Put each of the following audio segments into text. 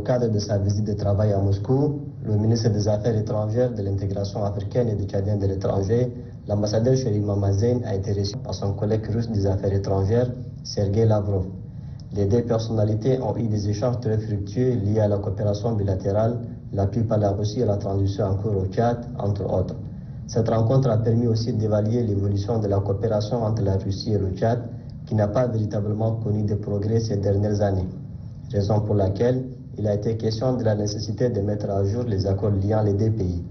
cadre de sa visite de travail à Moscou, le ministre des Affaires étrangères, de l'intégration africaine et du Tchadien de l'étranger, l'ambassadeur Chérif Mamazein, a été reçu par son collègue russe des Affaires étrangères, Sergei Lavrov. Les deux personnalités ont eu des échanges très fructueux liés à la coopération bilatérale, l'appui par la Russie et la transition en cours au Tchad, entre autres. Cette rencontre a permis aussi d'évaluer l'évolution de la coopération entre la Russie et le Tchad, qui n'a pas véritablement connu de progrès ces dernières années. Raison pour laquelle il a été question de la nécessité de mettre à jour les accords liant les deux pays.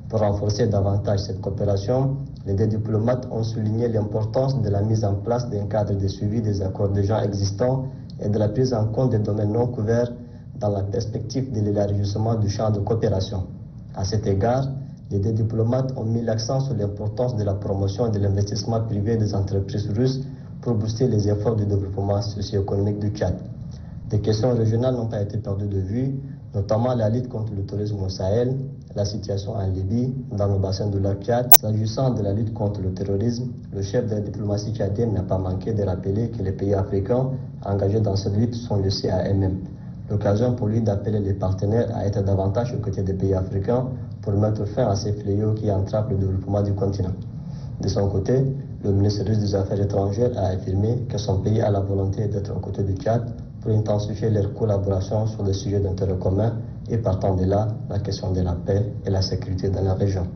Pour renforcer davantage cette coopération, les deux diplomates ont souligné l'importance de la mise en place d'un cadre de suivi des accords déjà existants et de la prise en compte des domaines non couverts dans la perspective de l'élargissement du champ de coopération. À cet égard, les deux diplomates ont mis l'accent sur l'importance de la promotion de l'investissement privé des entreprises russes pour booster les efforts de développement socio-économique du Tchad. Des questions régionales n'ont pas été perdues de vue, notamment la lutte contre le terrorisme au Sahel, la situation en Libye, dans le bassin du lac Tchad. S'agissant de la lutte contre le terrorisme, le chef de la diplomatie tchadienne n'a pas manqué de rappeler que les pays africains engagés dans cette lutte sont laissés à eux-mêmes. L'occasion pour lui d'appeler les partenaires à être davantage aux côtés des pays africains pour mettre fin à ces fléaux qui entravent le développement du continent. De son côté, le ministre russe des Affaires étrangères a affirmé que son pays a la volonté d'être aux côtés du Tchad pour intensifier leur collaboration sur des sujets d'intérêt commun et partant de là, la question de la paix et la sécurité dans la région.